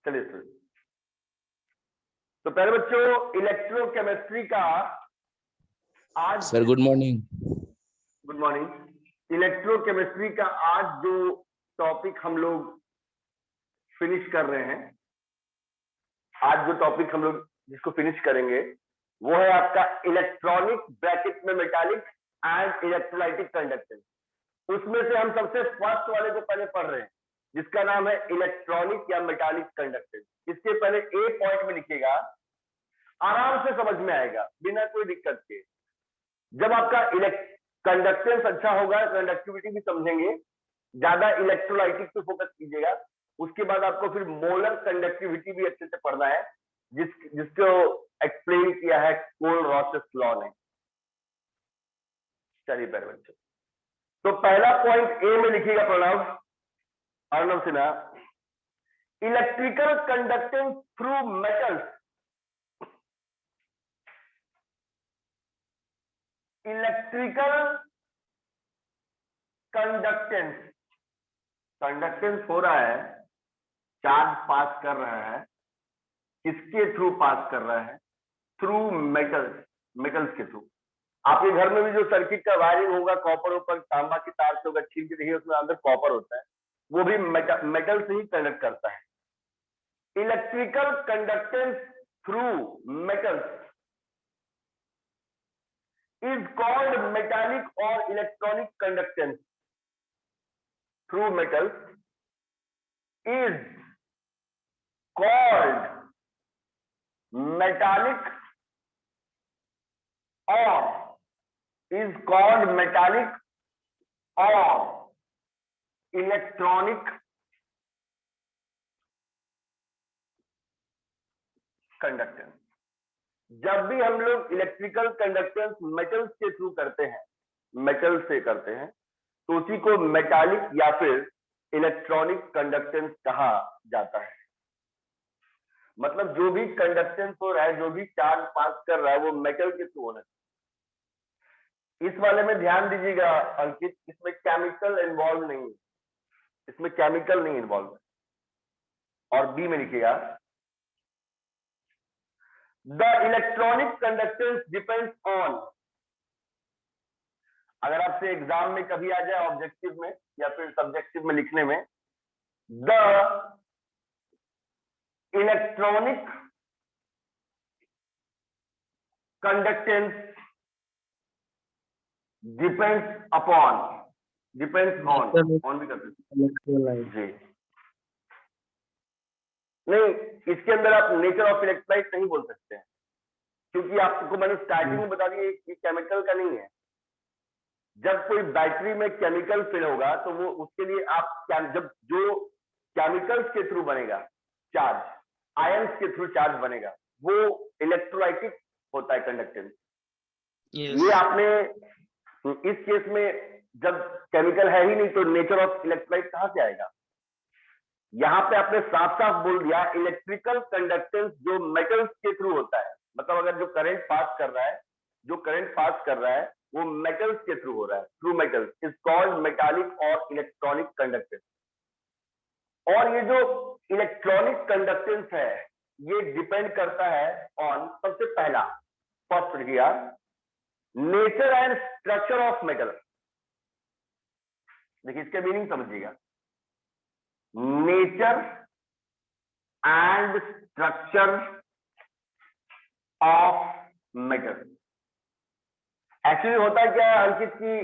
चलिए सर, तो पहले बच्चों इलेक्ट्रोकेमिस्ट्री का आज sir good morning. Good morning. Electrochemistry का आज जो टॉपिक हम लोग फिनिश कर रहे हैं, आज जो टॉपिक हम लोग जिसको फिनिश करेंगे वो है आपका इलेक्ट्रॉनिक ब्रैकेट में मेटालिक एंड इलेक्ट्रोलाइटिक कंडक्टेंस। उसमें से हम सबसे फर्स्ट वाले को पहले पढ़ रहे हैं जिसका नाम है इलेक्ट्रॉनिक या मेटालिक कंडक्टेंस। इसके पहले ए पॉइंट में लिखिएगा, आराम से समझ में आएगा बिना कोई दिक्कत के। जब आपका कंडक्टेंस अच्छा होगा, कंडक्टिविटी भी समझेंगे, ज्यादा इलेक्ट्रोलाइटिक पे फोकस कीजिएगा। उसके बाद आपको फिर मोलर कंडक्टिविटी भी अच्छे से पढ़ना है, जिसको एक्सप्लेन किया है कोल-रॉसेस लॉ ने। चलिए पहले बच्चों, तो पहला पॉइंट ए में लिखिएगा Pranav, Arnav Sinha, electrical conductance through metals. Electrical conductance, conductance हो रहा है, चार्ज पास कर रहा है, किसके थ्रू पास कर रहा है? थ्रू मेटल्स, मेटल्स के थ्रू। आपके घर में भी जो सर्किट का वायरिंग होगा, कॉपर ऊपर तांबा की तार से होगा, छील के देखिए उसमें अंदर कॉपर होता है, वो भी मेटल से ही कंडक्ट करता है। Electrical conductance through metals is called metallic or electronic conductance through metals is called metallic or electronic conductance। जब भी हम लोग इलेक्ट्रिकल कंडक्टेंस मेटल्स के थ्रू करते हैं, मेटल से करते हैं, तो उसी को मेटालिक या फिर इलेक्ट्रॉनिक कंडक्टेंस कहा जाता है। मतलब जो भी कंडक्टेंस हो रहा है, जो भी चार्ज पास कर रहा है, वो मेटल के थ्रू होना चाहिए। इस वाले में ध्यान दीजिएगा अंकित, इसमें केमिकल इन्वॉल्व नहीं है, इसमें केमिकल नहीं इन्वॉल्व है। और बी में लिखिएगा, The electronic conductance depends on, अगर आपसे एग्जाम में कभी आ जाए ऑब्जेक्टिव में या फिर सब्जेक्टिव में लिखने में, the electronic conductance depends upon, depends on भी कर सकते जी नहीं, इसके अंदर आप नेचर ऑफ इलेक्ट्रोलाइट नहीं बोल सकते हैं, क्योंकि आपको मैंने स्टार्टिंग में बता दिया ये केमिकल का नहीं है। जब कोई बैटरी में केमिकल फिल होगा तो वो उसके लिए आप जब जो केमिकल्स के थ्रू बनेगा चार्ज, आयंस के थ्रू चार्ज बनेगा, वो इलेक्ट्रोलाइटिक होता है कंडक्टेंस। ये आपने इस केस में जब केमिकल है ही नहीं तो नेचर ऑफ इलेक्ट्रोलाइट कहां से आएगा? यहां पे आपने साफ साफ बोल दिया इलेक्ट्रिकल कंडक्टेंस जो मेटल्स के थ्रू होता है। मतलब अगर जो करंट पास कर रहा है, जो करंट पास कर रहा है वो मेटल्स के थ्रू हो रहा है, through metals, is called metallic और इलेक्ट्रॉनिक कंडक्टेंस। और ये जो इलेक्ट्रॉनिक कंडक्टेंस है ये डिपेंड करता है ऑन, सबसे पहला फर्स्ट किया, nature and structure of metal. देखिए इसके मीनिंग समझिएगा, nature and structure of metal. Actually होता है क्या अंकित की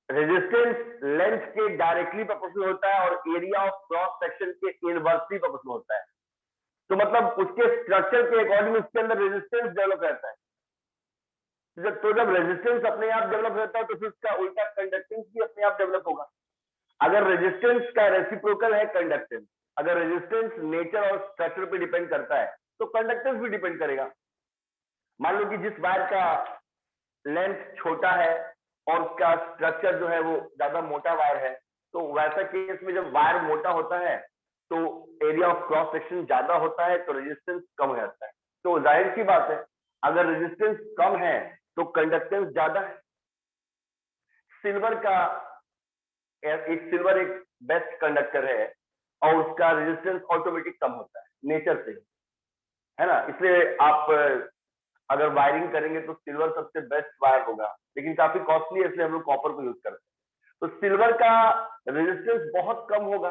रेजिस्टेंस लेंथ के डायरेक्टली प्रोपोर्शनल होता है और एरिया ऑफ क्रॉस सेक्शन के इनवर्सली प्रोपोर्शनल होता है। तो मतलब उसके स्ट्रक्चर के अकॉर्डिंग उसके अंदर रेजिस्टेंस डेवलप रहता है। तो जब रेजिस्टेंस अपने आप डेवलप रहता है तो फिर उसका उल्टा कंडक्टेंस भी अपने आप डेवलप होगा। अगर रेजिस्टेंस का रेसिप्रोकल है कंडक्टेंस, अगर रेजिस्टेंस नेचर और स्ट्रक्चर पे डिपेंड करता है तो कंडक्टेंस भी डिपेंड करेगा। मान लो कि जिस वायर का लेंथ छोटा है और उसका स्ट्रक्चर जो है वो ज्यादा मोटा वायर है, तो वैसा केस में जब वायर मोटा होता है तो एरिया ऑफ क्रॉस सेक्शन ज्यादा होता है तो रेजिस्टेंस कम हो जाता है। तो जाहिर सी बात है अगर रेजिस्टेंस कम है तो कंडक्टेंस ज्यादा है। सिल्वर का एक बेस्ट कंडक्टर है और उसका रेजिस्टेंस ऑटोमेटिक कम होता है नेचर से, है ना। इसलिए आप अगर वायरिंग करेंगे तो सिल्वर सबसे बेस्ट वायर होगा, लेकिन काफी कॉस्टली है, इसलिए हम लोग कॉपर को यूज करते हैं। तो सिल्वर का रेजिस्टेंस बहुत कम होगा,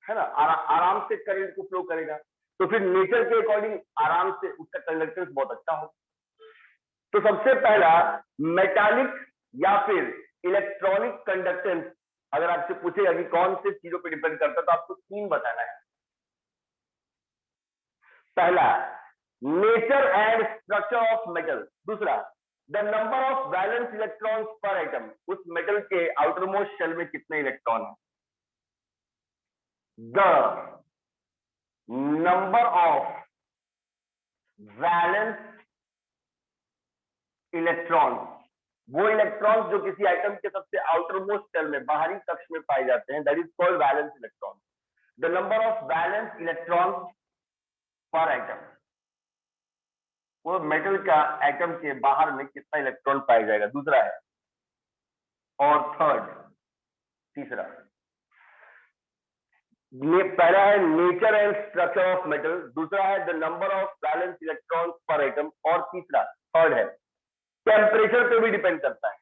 है ना, आराम से करंट को फ्लो करेगा, तो फिर नेचर के अकॉर्डिंग आराम से उसका कंडक्टेंस बहुत अच्छा होगा। तो सबसे पहला मेटालिक या फिर इलेक्ट्रॉनिक कंडक्टेंस अगर आपसे पूछेगा कि कौन से चीजों पर डिपेंड करता है, तो आपको 3 बताना है। पहला nature and structure of metal, दूसरा the number of valence electrons per atom, उस मेटल के आउटरमोस्ट शेल में कितने इलेक्ट्रॉन है, the number of valence electrons, वो इलेक्ट्रॉन्स जो किसी आइटम के सबसे आउटरमोस्ट शेल में बाहरी कक्ष में पाए जाते हैं, that is called valence electron. The number of valence electrons per atom, वो मेटल का एटम के बाहर में कितना इलेक्ट्रॉन पाया जाएगा, दूसरा है। और थर्ड, तीसरा, पहला है nature and structure of metal, दूसरा है the number of valence electrons per atom, और तीसरा थर्ड है टेम्परेचर पे भी डिपेंड करता है।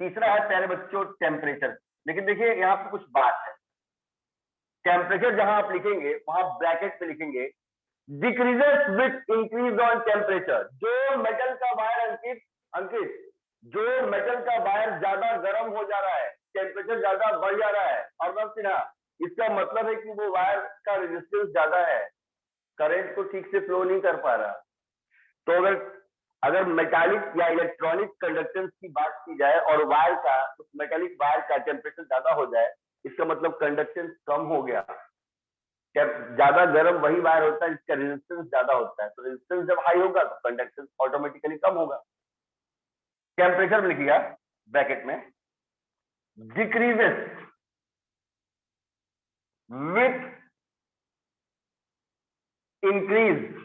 तीसरा है प्यारे बच्चों टेम्परेचर। लेकिन देखिए यहाँ पे कुछ बात है, टेम्परेचर जहां आप लिखेंगे वहां ब्रैकेट पे लिखेंगे decreases with increase on temperature. जो मेटल का वायर अंकित जो मेटल का वायर ज्यादा गर्म हो जा रहा है, टेम्परेचर ज्यादा बढ़ जा रहा है, और सिन्हा, इसका मतलब है कि वो वायर का रेजिस्टेंस ज्यादा है, करंट को ठीक से फ्लो नहीं कर पा रहा। तो अगर मेटालिक या इलेक्ट्रॉनिक कंडक्टेंस की बात की जाए और वायर का, उस मेटालिक वायर का टेम्परेचर ज्यादा हो जाए, इसका मतलब कंडक्टेंस कम हो गया। ज्यादा गर्म वही वायर होता है जिसका रेजिस्टेंस ज्यादा होता है, तो रेजिस्टेंस जब हाई होगा तो कंडक्टेंस ऑटोमेटिकली कम होगा। टेम्परेचर में लिखिएगा ब्रैकेट में decreases with increase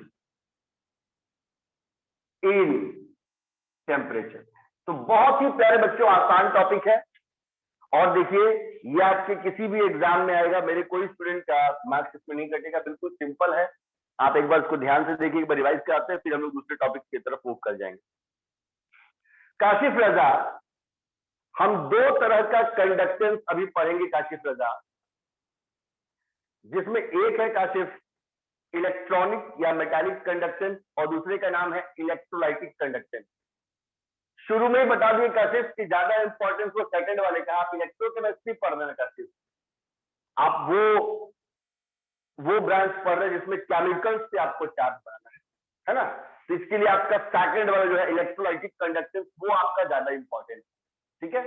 in temperature. तो बहुत ही प्यारे बच्चों आसान टॉपिक है, और देखिए ये आपके किसी भी एग्जाम में आएगा, मेरे कोई स्टूडेंट का मार्क्स इसमें नहीं कटेगा, बिल्कुल सिंपल है। आप एक बार इसको ध्यान से देखिए, एक बार रिवाइज कराते हैं, फिर हम लोग दूसरे टॉपिक की तरफ मूव कर जाएंगे। काशिफ रजा, हम 2 तरह का कंडक्टेंस अभी पढ़ेंगे काशिफ रजा, जिसमें एक है काशिफ इलेक्ट्रॉनिक या मेटालिक कंडक्टेंस और दूसरे का नाम है इलेक्ट्रोलाइटिक कंडक्टेंस। शुरू में ही बता दिए काशिफ कि ज्यादा इंपॉर्टेंस वो सेकंड वाले का, आप इलेक्ट्रोकेमिस्ट्री पढ़ रहे हैं काशिफ, आप वो ब्रांच पढ़ रहे हैं जिसमें केमिकल्स से आपको चार्ज बनाना है ना। तो इसके लिए आपका सेकंड वाला जो है इलेक्ट्रोलाइटिक कंडक्टेंस, वो आपका ज्यादा इंपॉर्टेंट, ठीक है।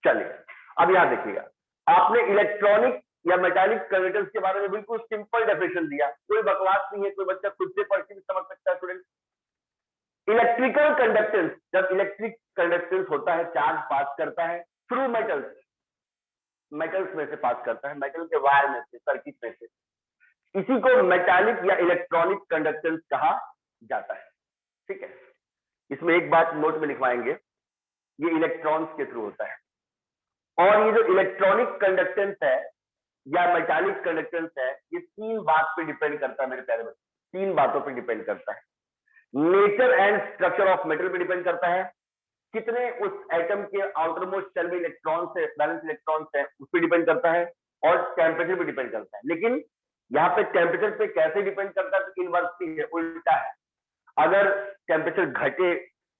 चलिए अब यहां देखिएगा, आपने इलेक्ट्रॉनिक या मेटालिक कंडक्टेंस के बारे में बिल्कुल सिंपल डेफिनेशन दिया, कोई बकवास नहीं है, कोई बच्चा खुद से पढ़ के भी समझ सकता है स्टूडेंट। इलेक्ट्रिकल कंडक्टेंस, जब इलेक्ट्रिक कंडक्टेंस होता है, चार्ज पास करता है थ्रू मेटल्स में से पास करता है, मेटल के वायर में से, सर्किट में से, इसी को मेटालिक या इलेक्ट्रॉनिक कंडक्टेंस कहा जाता है, ठीक है। इसमें एक बात नोट में लिखवाएंगे, ये इलेक्ट्रॉन्स के थ्रू होता है, और ये जो इलेक्ट्रॉनिक कंडक्टेंस है या मेटालिक कंडक्टेंस है, ये 3 बात पे डिपेंड करता है मेरे प्यारे बच्चे, 3 बातों पे डिपेंड करता है। Nature and structure of metal पे डिपेंड करता है, कितने उस एटम के आउटरमोस्ट शेल में इलेक्ट्रॉन्स है, वैलेंस इलेक्ट्रॉन्स है, उस पर डिपेंड करता है, और टेम्परेचर पे डिपेंड करता है। लेकिन यहाँ पे टेम्परेचर पे कैसे डिपेंड करता है, तो इनवर्सली है, उल्टा है। अगर टेम्परेचर घटे,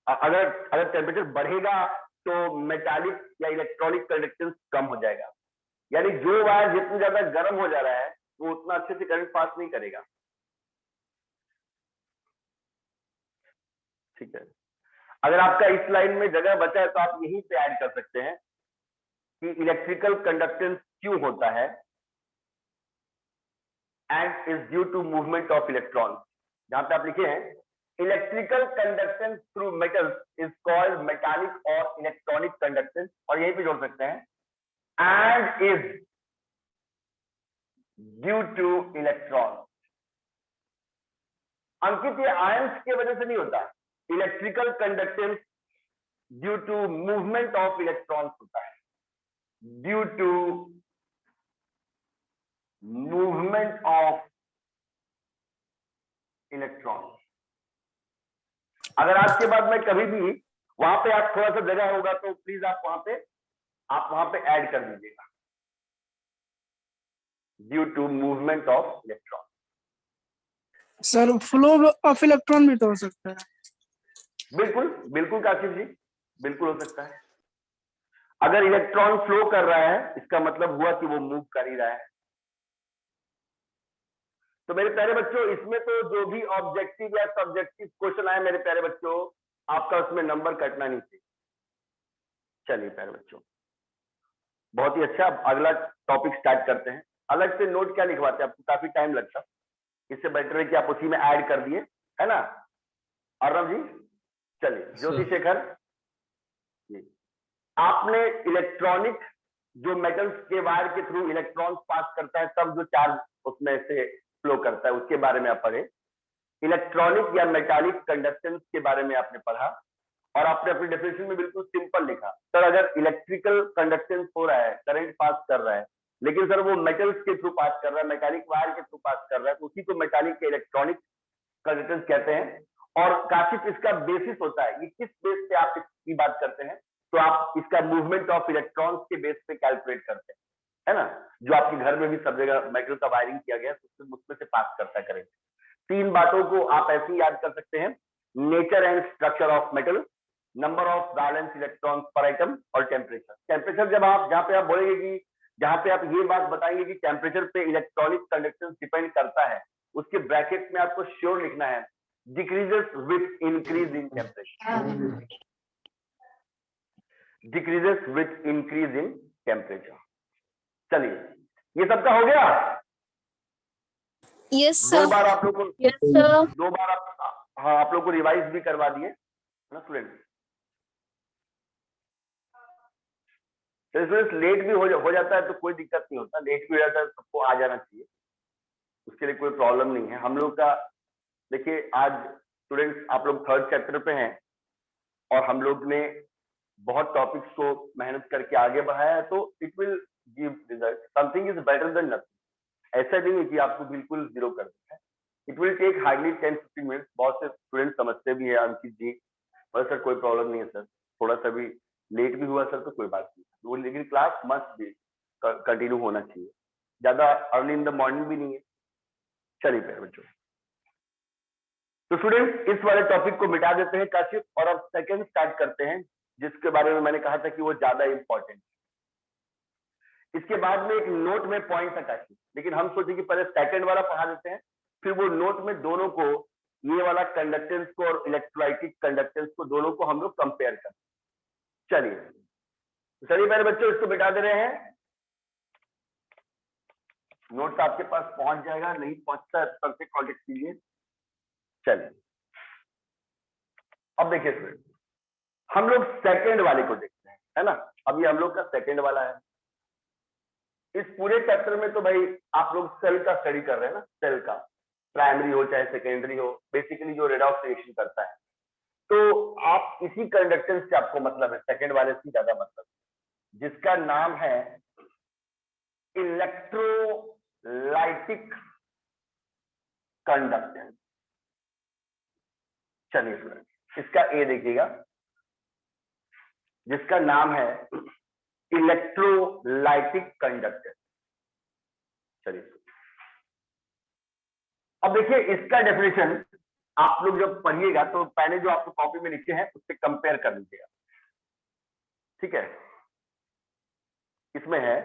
अगर टेम्परेचर बढ़ेगा तो मेटालिक या इलेक्ट्रॉनिक कंडक्टेंस कम हो जाएगा, यानी जो वायर जितना ज्यादा गर्म हो जा रहा है वो उतना अच्छे से करंट पास नहीं करेगा, ठीक है। अगर आपका इस लाइन में जगह बचा है तो आप यहीं पे ऐड कर सकते हैं कि इलेक्ट्रिकल कंडक्टेंस क्यों होता है, and is due to movement of electron. जहां पे आप लिखे हैं electrical conductance through metals is called metallic और इलेक्ट्रॉनिक कंडक्टेंस, और यहीं पे जोड़ सकते हैं and is due to electron. Ankit ये आयंस की वजह से नहीं होता, electrical conductance due to movement of electrons होता है, due to movement of electron. अगर आज के बाद मैं कभी भी वहां पे आप थोड़ा सा जगह होगा तो प्लीज आप वहां पे ऐड कर दीजिएगा, due to movement of electron. Sir flow of electron भी तो हो सकता है। बिल्कुल बिल्कुल काशिफ जी, बिल्कुल हो सकता है। अगर इलेक्ट्रॉन फ्लो कर रहा है इसका मतलब हुआ कि वो मूव कर ही रहा है। तो मेरे प्यारे बच्चों, इसमें तो जो भी ऑब्जेक्टिव या सब्जेक्टिव क्वेश्चन आए मेरे प्यारे बच्चों, आपका उसमें नंबर कटना नहीं चाहिए। चलिए प्यारे बच्चों, बहुत ही अच्छा। अब अगला टॉपिक स्टार्ट करते हैं। अलग से नोट क्या लिखवाते हैं, आपको काफी टाइम लगता, इससे बेटर है कि आप उसी में ऐड कर दिए, है ना अर्णव जी। चलिए ज्योति शेखर जी, आपने इलेक्ट्रॉनिक जो मेटल्स के वायर के थ्रू इलेक्ट्रॉन्स पास करता है तब जो चार्ज उसमें से फ्लो करता है उसके बारे में आप पढ़े। इलेक्ट्रॉनिक या मेटालिक कंडक्टेंस के बारे में आपने पढ़ा और आपने अपनी डेफिनेशन में बिल्कुल सिंपल लिखा, सर अगर इलेक्ट्रिकल कंडक्टेंस हो रहा है, करंट पास कर रहा है, लेकिन सर वो मेटल्स के थ्रू पास कर रहा है, मेटालिक वायर के थ्रू पास कर रहा है, तो उसी को मेटालिक या इलेक्ट्रॉनिक कंडक्टेंस कहते हैं। और काशिफ इसका बेसिस होता है, ये किस बेस पे आप इसकी बात करते हैं, तो आप इसका मूवमेंट ऑफ इलेक्ट्रॉन्स के बेस पे कैलकुलेट करते हैं, है ना, जो आपके घर में भी सब जगह मेटल का वायरिंग किया गया है उसमें से पास करता है करंट। तीन बातों को आप ऐसे ही याद कर सकते हैं, nature and structure of metal, number of valence electrons पर आइटम और टेम्परेचर। टेम्परेचर जब आप जहां पे आप बोलेंगे कि जहां पे आप ये बात बताएंगे कि टेम्परेचर पे इलेक्ट्रॉनिक कंडक्टेंस डिपेंड करता है, उसके ब्रैकेट में आपको श्योर लिखना है decreases with increase in temperature, decreases with increase in temperature. चलिए ये सबका हो गया। यस दो सर। बार आप लोग को यस सर। दो बार आप लोग को रिवाइज भी करवा दिए ना स्टूडेंट। स्टूडेंट्स लेट भी हो जाता है तो कोई दिक्कत नहीं होता, लेट भी हो जाता है सबको आ जाना चाहिए, उसके लिए कोई प्रॉब्लम नहीं है। हम लोग का देखिए आज स्टूडेंट्स आप लोग थर्ड चैप्टर पे हैं और हम लोग ने बहुत टॉपिक्स को मेहनत करके आगे बढ़ाया है, तो it will give result, something is better than nothing. ऐसा नहीं है कि आपको बिल्कुल जीरो कर देना है, it will take hardly 10-15 minutes. बहुत से स्टूडेंट समझते भी है अंकित जी, पर सर कोई प्रॉब्लम नहीं है सर, थोड़ा सा भी लेट भी हुआ सर तो कोई बात नहीं, वो लेकिन क्लास मस्ट भी कंटिन्यू होना चाहिए, ज्यादा अर्ली इन द मॉर्निंग भी नहीं है। चलिए प्यारे बच्चों, तो स्टूडेंट्स इस वाले टॉपिक को मिटा देते हैं काशिफ, और अब सेकंड स्टार्ट करते हैं जिसके बारे में मैंने कहा था कि वो ज्यादा इंपॉर्टेंट। इसके बाद में एक नोट में पॉइंट था काशिफ, लेकिन हम सोचे कि पहले सेकंड वाला पढ़ा देते हैं, फिर वो नोट में दोनों को, ये वाला कंडक्टेंस को और इलेक्ट्रोलाइटिक कंडक्टेंस को, दोनों को हम लोग कंपेयर करें। चलिए मेरे बच्चों इसको मिटा दे रहे हैं, नोट्स आपके पास पहुंच जाएगा, नहीं पहुंचता तब से कॉन्टेक्ट कीजिए। चलिए अब देखिए स्टूडेंट, हम लोग सेकंड वाले को देखते हैं, है ना। अब ये हम लोग का सेकंड वाला है। इस पूरे चैप्टर में तो भाई आप लोग सेल का स्टडी कर रहे हैं ना, सेल का, प्राइमरी हो चाहे सेकेंडरी हो, बेसिकली जो रेडॉक्स रिएक्शन करता है, तो आप इसी कंडक्टेंस से आपको मतलब है, सेकंड वाले से ज्यादा मतलब, जिसका नाम है इलेक्ट्रोलाइटिक कंडक्टेंस। चलिए स्टूडेंट इसका ए देखिएगा, जिसका नाम है इलेक्ट्रोलाइटिक कंडक्टेंस। चलिए अब देखिए इसका डेफिनेशन आप लोग जब पढ़िएगा तो पहले जो आपको कॉपी में लिखे हैं उससे कंपेयर कर लीजिएगा, ठीक है। इसमें है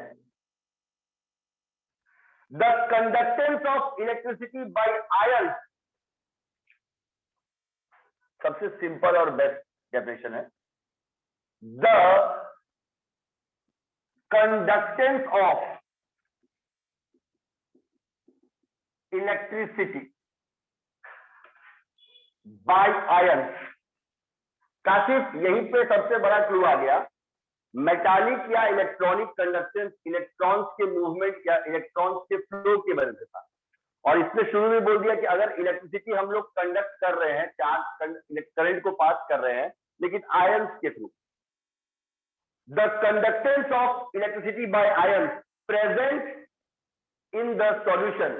the conductance of electricity by ion, सबसे सिंपल और बेस्ट डेफिनेशन है, the conductance of electricity by ion. Kashif यहीं पे सबसे बड़ा क्लू आ गया, मेटालिक या इलेक्ट्रॉनिक कंडक्टेंस इलेक्ट्रॉन्स के मूवमेंट या इलेक्ट्रॉन्स के फ्लो के वजह से था। और इसने शुरू में बोल दिया कि अगर इलेक्ट्रिसिटी हम लोग कंडक्ट कर रहे हैं, चार्ज करंट को पास कर रहे हैं, लेकिन आयंस के थ्रू, the conductance of electricity by ion present in the solution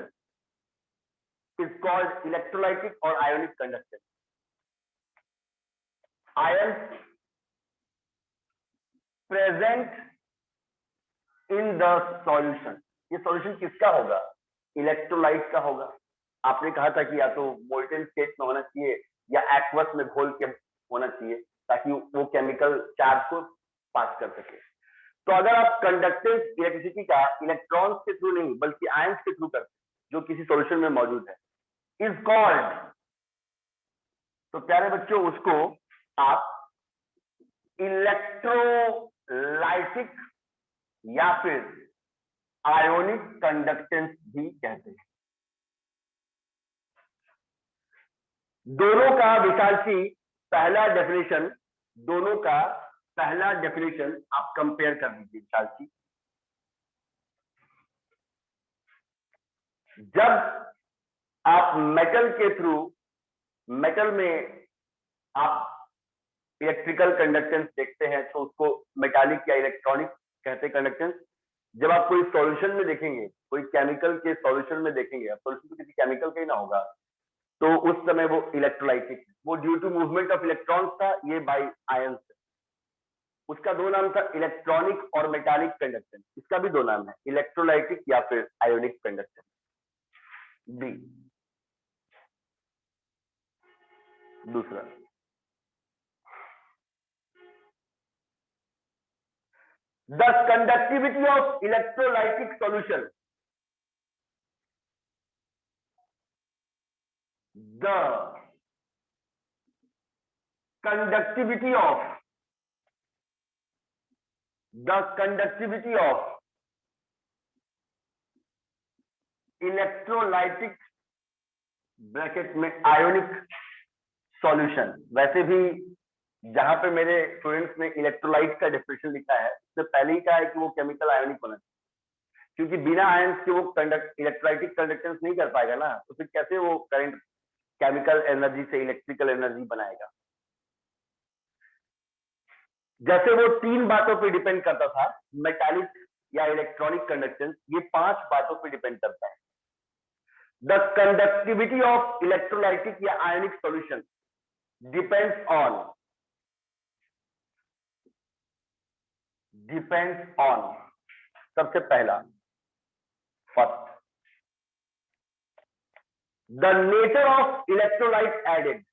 is called electrolytic और ionic conductance. Ions present in the solution, ये सॉल्यूशन किसका होगा? इलेक्ट्रोलाइट का होगा। आपने कहा था कि या तो मोल्टेन स्टेट में होना चाहिए या एक्वस में घोल के होना चाहिए ताकि वो केमिकल चार्ज को पास कर सके। तो अगर आप कंडक्टेंस इलेक्ट्रिसिटी का इलेक्ट्रॉन्स के थ्रू नहीं बल्कि आयंस के थ्रू करते जो किसी सॉल्यूशन में मौजूद है, इज कॉल्ड, तो प्यारे बच्चों उसको आप इलेक्ट्रोलाइटिक या फिर आयोनिक कंडक्टेंस भी कहते हैं। दोनों का विशाल सी पहला डेफिनेशन, दोनों का पहला डेफिनेशन आप कंपेयर कर लीजिए विशाल सी। जब आप मेटल के थ्रू, मेटल में आप इलेक्ट्रिकल कंडक्टेंस देखते हैं तो उसको मेटालिक या इलेक्ट्रॉनिक कहते हैं कंडक्टेंस। जब आप कोई सॉल्यूशन में देखेंगे, कोई केमिकल के सॉल्यूशन में देखेंगे, सॉल्यूशन तो किसी केमिकल का ही ना होगा, तो उस समय वो इलेक्ट्रोलाइटिक, वो due to movement of electrons था, ये बाय आयंस। उसका दो नाम था, इलेक्ट्रॉनिक और मेटालिक कंडक्टेंस। इसका भी दो नाम है, इलेक्ट्रोलाइटिक या फिर आयोनिक कंडक्टेंस। बी दूसरा, the conductivity of electrolytic solution, the conductivity of electrolytic bracket में आयोनिक सॉल्यूशन। वैसे भी जहां पे मेरे स्टूडेंट्स ने इलेक्ट्रोलाइट का डेफिनेशन लिखा है उससे पहले ही कहा है कि वो केमिकल आयोनिक होना चाहिए, क्योंकि बिना आयंस के वो इलेक्ट्रोलाइटिक कंडक्टेंस नहीं कर पाएगा ना, तो फिर कैसे वो करंट केमिकल एनर्जी से इलेक्ट्रिकल एनर्जी बनाएगा। जैसे वो तीन बातों पे डिपेंड करता था, मेटालिक या इलेक्ट्रॉनिक कंडक्टेंस, ये पांच बातों पे डिपेंड करता है। द कंडक्टिविटी ऑफ इलेक्ट्रोलाइटिक या आयोनिक सॉल्यूशन डिपेंड्स ऑन सबसे पहला, first, the nature of electrolyte added.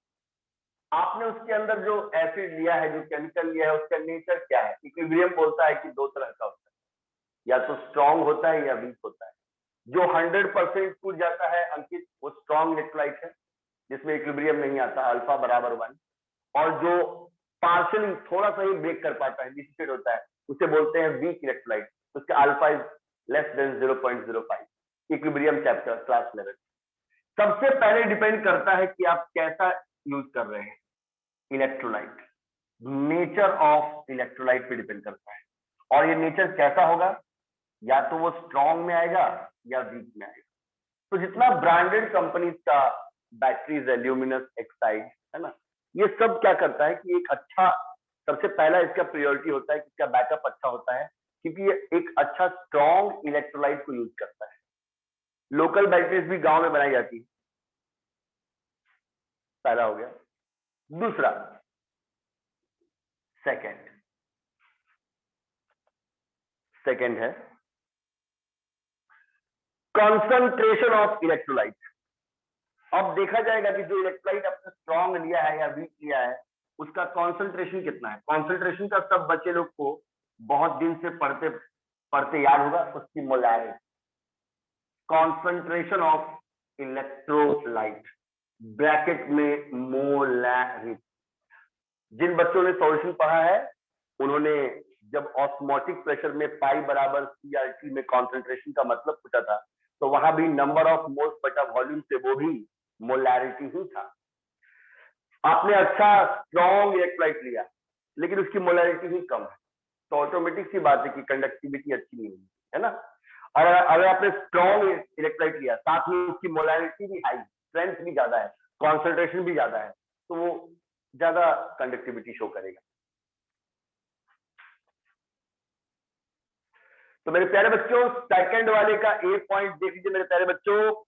आपने उसके अंदर जो एसिड लिया है, जो केमिकल लिया है, उसका नेचर क्या है? इक्विलिब्रियम बोलता है कि दो तरह का होता है, या तो स्ट्रॉन्ग होता है या वीक होता है। जो 100% टूट जाता है अंकित, वो स्ट्रॉन्ग इलेक्ट्रोलाइट है जिसमें इक्विलिब्रियम नहीं आता, अल्फा बराबर 1। और जो पार्शियली थोड़ा सा ही ब्रेक कर पाता है, डिसिपेट होता है, उसे बोलते हैं वीक इलेक्ट्रोलाइट। उसका alpha is less than 0.05, equilibrium chapter class 11। सबसे पहले डिपेंड करता है कि आप कैसा यूज कर रहे हैं इलेक्ट्रोलाइट। नेचर ऑफ इलेक्ट्रोलाइट पे डिपेंड करता है, और ये नेचर कैसा होगा, या तो वो स्ट्रॉन्ग में आएगा या वीक में आएगा। तो जितना ब्रांडेड कंपनीज का बैटरीज है, ल्यूमिनस, एक्साइड, है ना, ये सब क्या करता है कि एक अच्छा, सबसे पहला इसका प्रायोरिटी होता है कि इसका बैकअप अच्छा होता है, क्योंकि ये एक अच्छा स्ट्रॉन्ग इलेक्ट्रोलाइट को यूज करता है। लोकल बैटरीज भी गांव में बनाई जाती है, पहला हो गया। दूसरा, सेकंड है कॉन्सेंट्रेशन ऑफ इलेक्ट्रोलाइट। अब देखा जाएगा कि जो इलेक्ट्रोलाइट आपने स्ट्रॉन्ग लिया है या वीक लिया है, उसका कॉन्सेंट्रेशन कितना है। कॉन्सेंट्रेशन का सब बच्चे लोग को बहुत दिन से पढ़ते पढ़ते याद होगा, उसकी molarity. Concentration of electrolyte bracket में मोलैरिटी। जिन बच्चों ने सॉल्यूशन पढ़ा है उन्होंने जब ऑस्मोटिक प्रेशर में पाई बराबर CRT में कॉन्सेंट्रेशन का मतलब पूछा था, तो वहां भी नंबर ऑफ मोल्स बटा वॉल्यूम से वो भी मोलैरिटी ही था। आपने अच्छा स्ट्रॉन्ग इलेक्ट्रोलाइट लिया लेकिन उसकी मोलैरिटी ही कम है, तो ऑटोमेटिक सी बात है कि कंडक्टिविटी अच्छी नहीं होगी, है ना। और अगर आपने स्ट्रॉन्ग इलेक्ट्रोलाइट लिया साथ में उसकी मोलैरिटी भी हाई, स्ट्रेंथ भी ज्यादा है, कॉन्सेंट्रेशन भी ज्यादा है, तो वो ज्यादा कंडक्टिविटी शो करेगा। तो मेरे प्यारे बच्चों सेकंड वाले का ए पॉइंट देख लीजिए मेरे प्यारे बच्चों,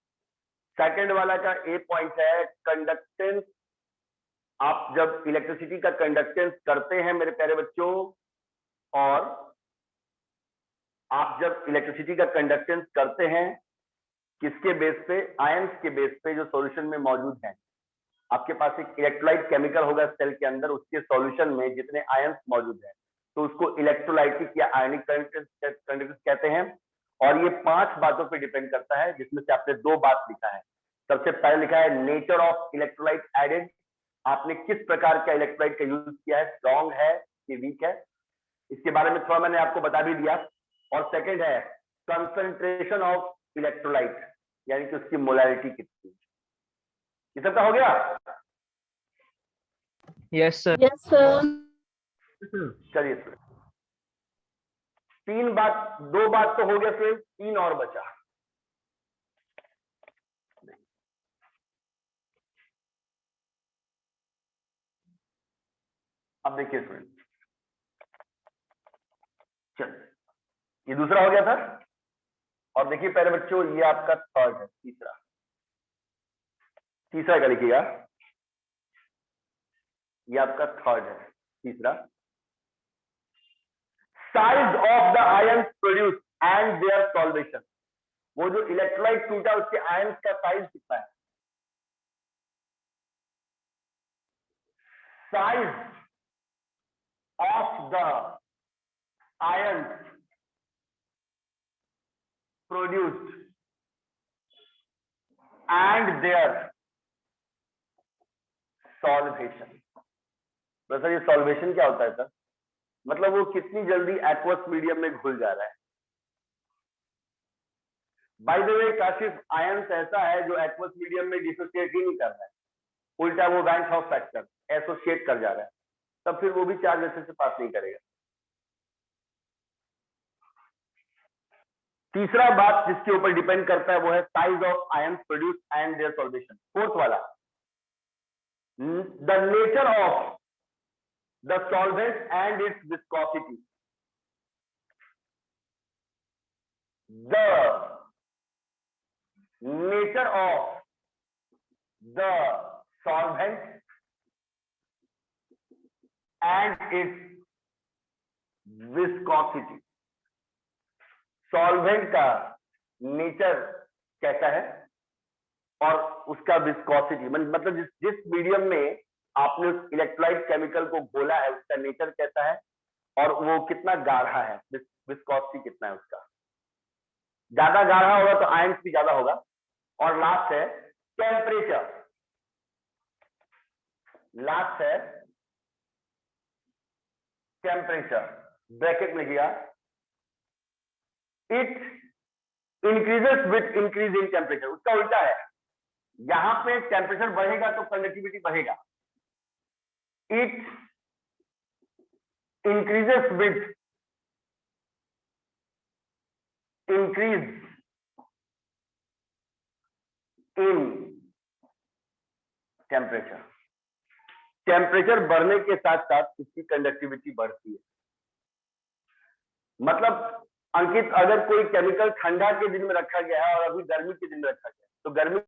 सेकंड वाला का ए पॉइंट है कंडक्टेंस। आप जब इलेक्ट्रिसिटी का कंडक्टेंस करते हैं मेरे प्यारे बच्चों, और आप जब इलेक्ट्रिसिटी का कंडक्टेंस करते हैं किसके बेस पे, आयंस के बेस पे जो सॉल्यूशन में मौजूद है। आपके पास एक इलेक्ट्रोलाइट केमिकल होगा सेल के अंदर, उसके सॉल्यूशन में जितने आयंस मौजूद है तो उसको इलेक्ट्रोलाइटिक या आयनिक कंडक्टेंस कहते हैं। और ये 5 बातों पे डिपेंड करता है, जिसमें से आपने 2 बात लिखा है। सबसे पहले लिखा है नेचर ऑफ इलेक्ट्रोलाइट एडेड, आपने किस प्रकार का इलेक्ट्रोलाइट का यूज किया है, स्ट्रॉन्ग है कि वीक है, इसके बारे में थोड़ा मैंने आपको बता भी दिया। और सेकंड है कंसंट्रेशन ऑफ इलेक्ट्रोलाइट, यानी कि उसकी मोलैरिटी कितनी। ये सबका हो गया? Yes sir. Yes sir. चलिए 3 बात, 2 बात तो हो गया, फिर 3 और बचा। अब देखिए स्टूडेंट, चलिए ये दूसरा हो गया था। और देखिए प्यारे बच्चों, ये आपका थर्ड है, तीसरा क्या लिखिएगा, ये आपका थर्ड है, तीसरा। Size of the ions produce and their solvation, वो जो इलेक्ट्रोलाइट टूटा उसके आयंस का साइज कितना है। Size of the ions produced and their solvation. तो सर ये सॉल्वेशन क्या होता है सर? मतलब वो कितनी जल्दी एक्वस मीडियम में घुल जा रहा है। By the way Kashif, ions ऐसा है जो एक्वस मीडियम में डिसोसिएट ही नहीं कर रहा है, उल्टा वो वैन हॉफ फैक्टर एसोसिएट कर जा रहा है, तब फिर वो भी चार्ज ऐसे से पास नहीं करेगा। तीसरा बात जिसके ऊपर डिपेंड करता है वो है size of ions produce and their solvation. Fourth वाला, the nature of the solvent and its viscosity. The nature of the solvent and its viscosity. Solvent का नेचर कैसा है और उसका विस्कोसिटी, मतलब जिस मीडियम में आपने उस इलेक्ट्रोलाइट केमिकल को घोला है उसका नेचर कैसा है और वो कितना गाढ़ा है, विस्कोसिटी कितना है उसका। ज्यादा गाढ़ा होगा तो आयंस भी ज्यादा होगा। और लास्ट है टेम्परेचर, लास्ट है टेम्परेचर, ब्रैकेट में लिखिएगा, it increases with increase in temperature. उसका उल्टा है, यहां पे टेम्परेचर बढ़ेगा तो कंडक्टिविटी बढ़ेगा। It increases with increase in temperature. Temperature बढ़ने के साथ साथ इसकी कंडक्टिविटी बढ़ती है। मतलब अंकित, अगर कोई केमिकल ठंडा के दिन में रखा गया है और अभी गर्मी के दिन में रखा गया है, तो गर्मी